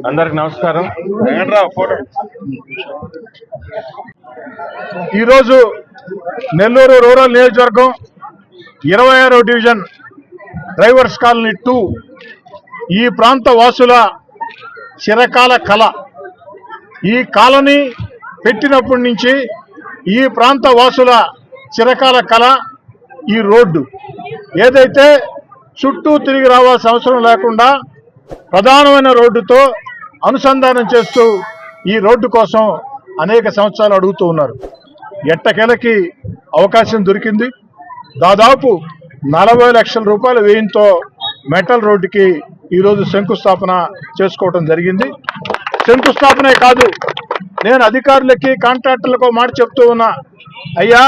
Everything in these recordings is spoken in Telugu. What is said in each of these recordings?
అందరికి నమస్కారం. ఈరోజు నెల్లూరు రూరల్ నియోజకవర్గం 26వ డివిజన్ డ్రైవర్స్ కాలనీ 2 ఈ ప్రాంత వాసుల చిరకాల కళ. ఈ కాలనీ పెట్టినప్పటి నుంచి ఈ ప్రాంత వాసుల చిరకాల కళ ఈ రోడ్డు. ఏదైతే చుట్టూ తిరిగి రావాల్సిన అవసరం లేకుండా ప్రధానమైన రోడ్డుతో అనుసంధానం చేస్తూ ఈ రోడ్డు కోసం అనేక సంవత్సరాలు అడుగుతూ ఉన్నారు. ఎట్టకేలకి అవకాశం దొరికింది. దాదాపు 40 లక్షల రూపాయల వ్యయంతో మెటల్ రోడ్డుకి ఈరోజు శంకుస్థాపన చేసుకోవడం జరిగింది. శంకుస్థాపనే కాదు, నేను అధికారులకి కాంట్రాక్టర్లకు మాట చెప్తూ ఉన్నా, అయ్యా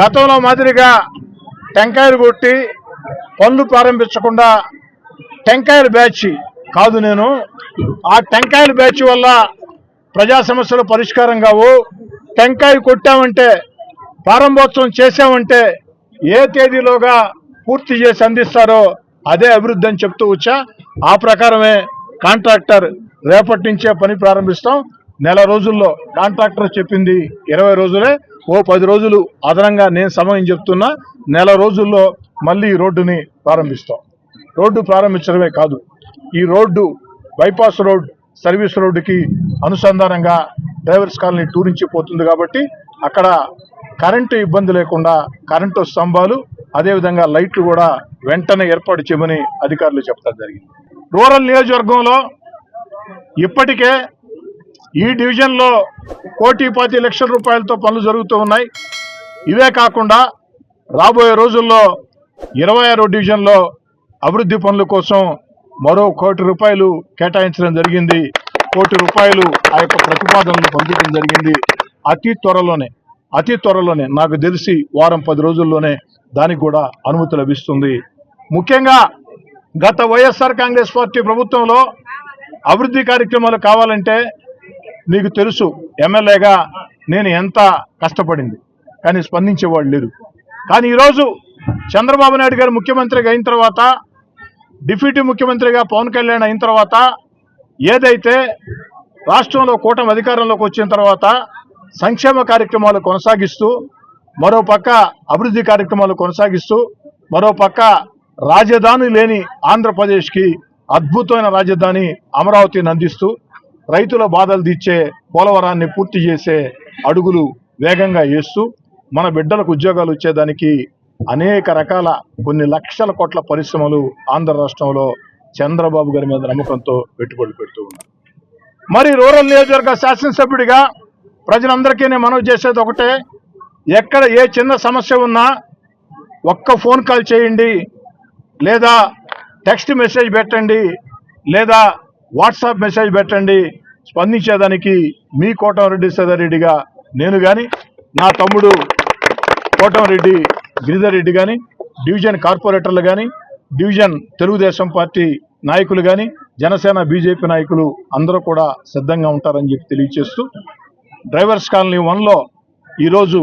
గతంలో మాదిరిగా టెంకాయలు కొట్టి పనులు ప్రారంభించకుండా టెంకాయల బ్యాచ్ కాదు. నేను ఆ టెంకాయల బ్యాచ్ వల్ల ప్రజా సమస్యలు పరిష్కారం కావు. టెంకాయ కొట్టామంటే, ప్రారంభోత్సవం చేశామంటే ఏ తేదీలోగా పూర్తి చేసి అందిస్తారో అదే అభివృద్ధి అని చెప్తూ వచ్చా. ఆ ప్రకారమే కాంట్రాక్టర్ రేపటి నుంచే పని ప్రారంభిస్తాం. నెల రోజుల్లో కాంట్రాక్టర్ చెప్పింది 20 రోజులే, ఓ 10 రోజులు అదనంగా నేను సమయం చెప్తున్నా. నెల రోజుల్లో మళ్ళీ ఈ రోడ్డుని ప్రారంభిస్తాం. రోడ్డు ప్రారంభించడమే కాదు, ఈ రోడ్డు బైపాస్ రోడ్ సర్వీస్ రోడ్డుకి అనుసంధానంగా డ్రైవర్స్ కాలనీ 2 నుంచి పోతుంది కాబట్టి అక్కడ కరెంటు ఇబ్బంది లేకుండా కరెంటు స్తంభాలు అదేవిధంగా లైట్లు కూడా వెంటనే ఏర్పాటు చేయమని అధికారులు చెప్పడం జరిగింది. రూరల్ నియోజకవర్గంలో ఇప్పటికే ఈ డివిజన్లో 1,25 లక్షల రూపాయలతో పనులు జరుగుతూ ఉన్నాయి. ఇవే కాకుండా రాబోయే రోజుల్లో 26వ డివిజన్లో అభివృద్ధి పనుల కోసం మరో 1 కోటి రూపాయలు కేటాయించడం జరిగింది. 1 కోటి రూపాయలు ఆ యొక్క ప్రతిపాదనలు పంపించడం జరిగింది. అతి త్వరలోనే నాకు తెలిసి వారం 10 రోజుల్లోనే దానికి కూడా అనుమతి లభిస్తుంది. ముఖ్యంగా గత వైఎస్ఆర్ కాంగ్రెస్ పార్టీ ప్రభుత్వంలో అభివృద్ధి కార్యక్రమాలు కావాలంటే నీకు తెలుసు, ఎమ్మెల్యేగా నేను ఎంత కష్టపడింది, కానీ స్పందించేవాళ్ళు లేరు. కానీ ఈరోజు చంద్రబాబు నాయుడు గారు ముఖ్యమంత్రిగా అయిన తర్వాత, డిప్యూటీ ముఖ్యమంత్రిగా పవన్ కళ్యాణ్ అయిన తర్వాత, ఏదైతే రాష్ట్రంలో కూటమి అధికారంలోకి వచ్చిన తర్వాత సంక్షేమ కార్యక్రమాలు కొనసాగిస్తూ, మరోపక్క అభివృద్ధి కార్యక్రమాలు కొనసాగిస్తూ, మరోపక్క రాజధాని లేని ఆంధ్రప్రదేశ్కి అద్భుతమైన రాజధాని అమరావతిని అందిస్తూ, రైతుల బాధలు తీర్చే పోలవరాన్ని పూర్తి చేసే అడుగులు వేగంగా వేస్తూ, మన బిడ్డలకు ఉద్యోగాలు వచ్చేదానికి అనేక రకాల కొన్ని లక్షల కోట్ల పరిశ్రమలు ఆంధ్ర రాష్ట్రంలో చంద్రబాబు గారి మీద నమ్మకంతో పెట్టుబడులు పెడుతూ ఉన్నారు. మరి రూరల్ నియోజకవర్గ శాసనసభ్యుడిగా ప్రజలందరికీ నేను మనవి చేసేది ఒకటే, ఎక్కడ ఏ చిన్న సమస్య ఉన్నా ఒక్క ఫోన్ కాల్ చేయండి, లేదా టెక్స్ట్ మెసేజ్ పెట్టండి, లేదా వాట్సాప్ మెసేజ్ పెట్టండి. స్పందించేదానికి మీ కోటంరెడ్డి సదారెడ్డిగా నేను కానీ, నా తమ్ముడు కోటంరెడ్డి గిరిధర్ రెడ్డి కానీ, డివిజన్ కార్పొరేటర్లు కానీ, డివిజన్ తెలుగుదేశం పార్టీ నాయకులు కానీ, జనసేన బీజేపీ నాయకులు అందరూ కూడా సిద్ధంగా ఉంటారని చెప్పి తెలియజేస్తూ, డ్రైవర్స్ కాలనీ 1లో ఈరోజు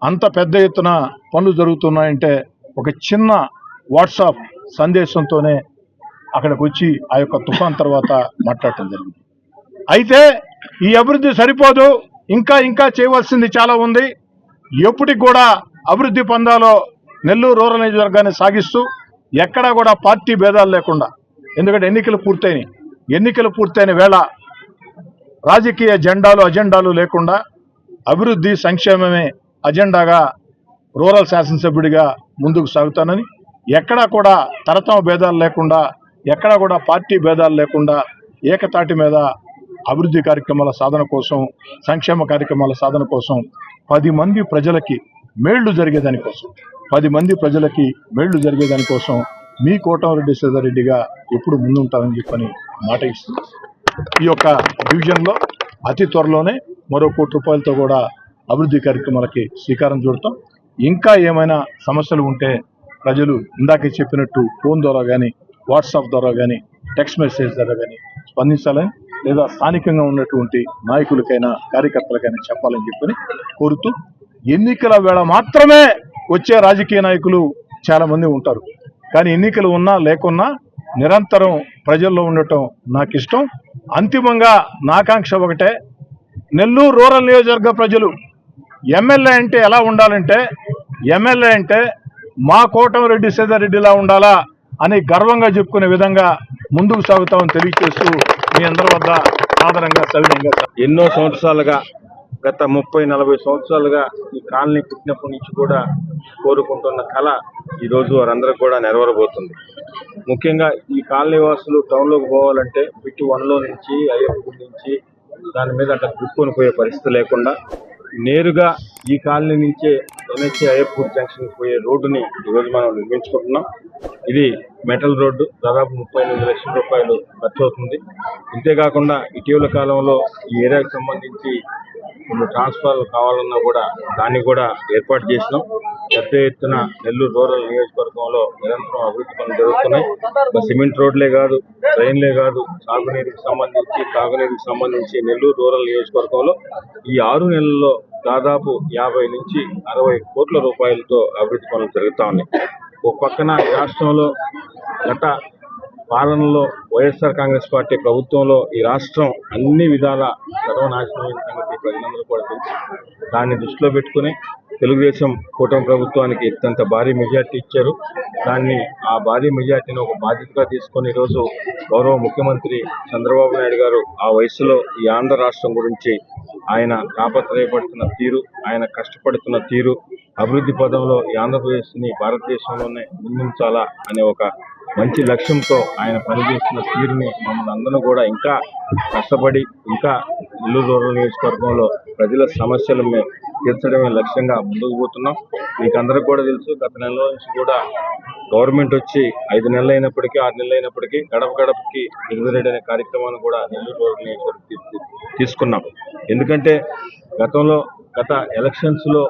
అంత పెద్ద ఎత్తున పనులు జరుగుతున్నాయంటే ఒక చిన్న వాట్సాప్ సందేశంతోనే అక్కడికి వచ్చి ఆ యొక్క తుఫాన్ తర్వాత మాట్లాడటం జరిగింది. అయితే ఈ అభివృద్ధి సరిపోదు, ఇంకా చేయవలసింది చాలా ఉంది. ఎప్పటికి కూడా అభివృద్ధి పందాలో నెల్లూరు రూరల్ నియోజకవర్గాన్ని సాగిస్తూ, ఎక్కడా కూడా పార్టీ భేదాలు లేకుండా, ఎందుకంటే ఎన్నికలు పూర్తయినాయి, ఎన్నికలు పూర్తయిన వేళ రాజకీయ అజెండాలు లేకుండా అభివృద్ధి సంక్షేమమే అజెండాగా రూరల్ శాసనసభ్యుడిగా ముందుకు సాగుతానని, ఎక్కడా కూడా తరతమ భేదాలు లేకుండా, ఎక్కడా కూడా పార్టీ భేదాలు లేకుండా ఏకతాటి మీద అభివృద్ధి కార్యక్రమాల సాధన కోసం, సంక్షేమ కార్యక్రమాల సాధన కోసం 10 మంది ప్రజలకి మేళ్లు జరిగేదానికోసం మీ కోటమిరెడ్డి శ్రీధర్రెడ్డిగా ఎప్పుడు ముందుంటామని చెప్పని మాట ఇస్తుంది. ఈ యొక్క డివిజన్లో అతి త్వరలోనే మరో ₹1 కోటి కూడా అభివృద్ధి కార్యక్రమాలకి శ్రీకారం చుడతాం. ఇంకా ఏమైనా సమస్యలు ఉంటే ప్రజలు ఇందాకే చెప్పినట్టు ఫోన్ ద్వారా కానీ, వాట్సాప్ ద్వారా కానీ, టెక్స్ట్ మెసేజ్ ద్వారా కానీ స్పందించాలని, లేదా స్థానికంగా ఉన్నటువంటి నాయకులకైనా కార్యకర్తలకైనా చెప్పాలని చెప్పని కోరుతూ, ఎన్నికల వేళ మాత్రమే వచ్చే రాజకీయ నాయకులు చాలా మంది ఉంటారు. కానీ ఎన్నికలు ఉన్నా లేకున్నా నిరంతరం ప్రజల్లో ఉండటం నాకు ఇష్టం. అంతిమంగా నా ఆకాంక్ష ఒకటే, నెల్లూరు రూరల్ నియోజకవర్గ ప్రజలు ఎమ్మెల్యే అంటే ఎలా ఉండాలంటే, ఎమ్మెల్యే అంటే మా కోటమిరెడ్డి శ్రీధర్రెడ్డిలా ఉండాలా అని గర్వంగా చెప్పుకునే విధంగా ముందుకు సాగుతామని తెలియజేస్తూ మీ అందరి వద్ద సాధారణంగా సవినయంగా ఎన్నో సంవత్సరాలుగా, గత 30-40 సంవత్సరాలుగా ఈ కాలనీ పుట్టినప్పటి నుంచి కూడా కోరుకుంటున్న కళ ఈరోజు వారందరూ కూడా నెరవేరబోతుంది. ముఖ్యంగా ఈ కాలనీ వాసులు టౌన్లోకి పోవాలంటే బిట్ 1లో నుంచి అయ్యప్ప నుంచి దాని మీద అట్లా గుర్తుకొని పోయే పరిస్థితి లేకుండా నేరుగా ఈ కాలనీ నుంచే NH అయ్యప్పూర్ జంక్షన్ పోయే రోడ్డుని ఈరోజు మనం నిర్మించుకుంటున్నాం. ఇది మెటల్ రోడ్డు, దాదాపు 38 లక్షల రూపాయలు ఖర్చు అవుతుంది. ఇంతేకాకుండా ఇటీవల కాలంలో ఈ ఏరియాకి సంబంధించి కొన్ని ట్రాన్స్ఫార్మర్లు కావాలన్నా కూడా దాన్ని కూడా ఏర్పాటు చేసినాం. పెద్ద ఎత్తున నెల్లూరు రూరల్ నియోజకవర్గంలో నిరంతరం అభివృద్ధి పనులు జరుగుతున్నాయి. సిమెంట్ రోడ్లే కాదు, ట్రైన్లే కాదు, సాగునీరుకి సంబంధించి, తాగునీరుకి సంబంధించి నెల్లూరు రూరల్ నియోజకవర్గంలో ఈ 6 నెలల్లో దాదాపు 50 నుంచి 60 కోట్ల రూపాయలతో అభివృద్ధి పనులు జరుగుతూ ఉన్నాయి. ఒక పక్కన ఈ రాష్ట్రంలో గత పాలనలో వైఎస్ఆర్ కాంగ్రెస్ పార్టీ ప్రభుత్వంలో ఈ రాష్ట్రం అన్ని విధాల సర్వనాశనమైన సంగతి ప్రజలందరూ కూడా తెలుసు. దాన్ని దృష్టిలో పెట్టుకుని తెలుగుదేశం కూటమి ప్రభుత్వానికి ఇంత భారీ మెజార్టీ ఇచ్చారు. ఆ భారీ మెజార్టీని ఒక బాధ్యతగా తీసుకొని ఈరోజు గౌరవ ముఖ్యమంత్రి చంద్రబాబు నాయుడు గారు ఆ వయసులో ఈ ఆంధ్ర రాష్ట్రం గురించి ఆయన తాపత్రయపడుతున్న తీరు, ఆయన కష్టపడుతున్న తీరు, అభివృద్ధి పదంలో ఈ ఆంధ్రప్రదేశ్ని భారతదేశంలోనే ముందుంచాలా అనే ఒక మంచి లక్ష్యంతో ఆయన పనిచేస్తున్న తీరుని మమ్మల్ని అందరూ కూడా ఇంకా కష్టపడి, ఇంకా నెల్లూరు రూరల్ నియోజకవర్గంలో ప్రజల సమస్యలను తీర్చడమే లక్ష్యంగా ముందుకు పోతున్నాం. మీకు అందరికి కూడా తెలుసు, గత నెల నుంచి కూడా గవర్నమెంట్ వచ్చి 5 నెలలు అయినప్పటికీ, 6 నెలలు అయినప్పటికీ గడప గడపకి శ్రీధర్రెడ్డి అనే కార్యక్రమాన్ని కూడా నెల్లూరు రూరల్ నియోజకవర్గం తీసుకున్నాం. ఎందుకంటే గత ఎలక్షన్స్లో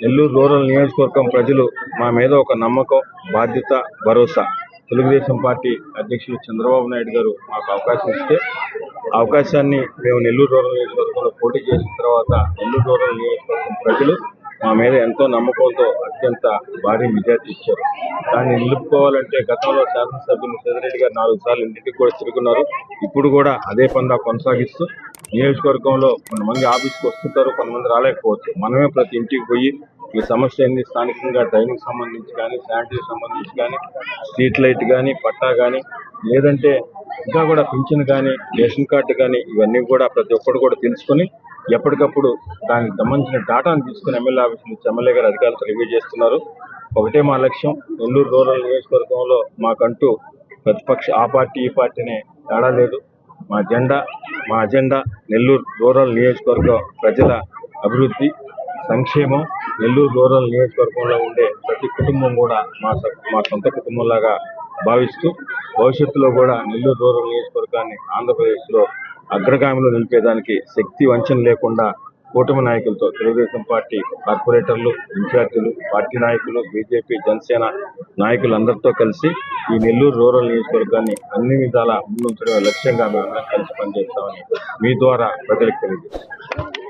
నెల్లూరు రూరల్ నియోజకవర్గం ప్రజలు మా మీద ఒక నమ్మకం, బాధ్యత, భరోసా తెలుగుదేశం పార్టీ అధ్యక్షులు చంద్రబాబు నాయుడు గారు మాకు అవకాశం ఇస్తే, ఆ అవకాశాన్ని మేము నెల్లూరు రూరల్ నియోజకవర్గంలో పోటీ చేసిన తర్వాత నెల్లూరు రూరల్ నియోజకవర్గం ప్రజలు మా మీద ఎంతో నమ్మకంతో అత్యంత భారీ మెజార్టీ ఇచ్చారు. దాన్ని నిలుపుకోవాలంటే గతంలో శాసనసభ్యులు శ్రీధర్రెడ్డి గారు 4 సార్లు ఇంటికి కూడా తిరుగుతున్నారు. ఇప్పుడు కూడా అదే పందా కొనసాగిస్తూ నియోజకవర్గంలో కొంతమంది ఆఫీస్కి వస్తుంటారు, కొంతమంది రాలేకపోవచ్చు. మనమే ప్రతి ఇంటికి పోయి ఈ సమస్య ఏంది, స్థానికంగా డ్రైనేజ్ సంబంధించి కానీ, శానిటరీ సంబంధించి కానీ, స్ట్రీట్ లైట్ కానీ, పట్టా కానీ, లేదంటే ఇంకా కూడా పింఛన్ కానీ, రేషన్ కార్డు కానీ, ఇవన్నీ కూడా ప్రతి ఒక్కరు కూడా తెలుసుకొని ఎప్పటికప్పుడు దానికి సంబంధించిన డాటాను తీసుకుని ఎమ్మెల్యే ఆఫీస్ నుంచి ఎమ్మెల్యే గారు అధికారులతో రివ్యూ చేస్తున్నారు. ఒకటే మా లక్ష్యం, నెల్లూరు రూరల్ నియోజకవర్గంలో మాకంటూ ప్రతిపక్ష ఆ పార్టీ ఈ పార్టీనే తేడా లేదు. మా అజెండా నెల్లూరు రూరల్ నియోజకవర్గం ప్రజల అభివృద్ధి, సంక్షేమం. నెల్లూరు రూరల్ నియోజకవర్గంలో ఉండే ప్రతి కుటుంబం కూడా మా సొంత కుటుంబంలాగా భావిస్తూ భవిష్యత్తులో కూడా నెల్లూరు రూరల్ నియోజకవర్గాన్ని ఆంధ్రప్రదేశ్లో అగ్రగామిలో నిలిపేదానికి శక్తి వంచన లేకుండా కూటమి నాయకులతో, తెలుగుదేశం పార్టీ కార్పొరేటర్లు, ఇన్ఛార్జీలు, పార్టీ నాయకులు, బీజేపీ, జనసేన నాయకులందరితో కలిసి ఈ నెల్లూరు రూరల్ నియోజకవర్గాన్ని అన్ని విధాలా ముందుంచడమే లక్ష్యంగా మేము కలిసి పనిచేస్తామని మీ ద్వారా ప్రజలకు తెలియజేస్తాం.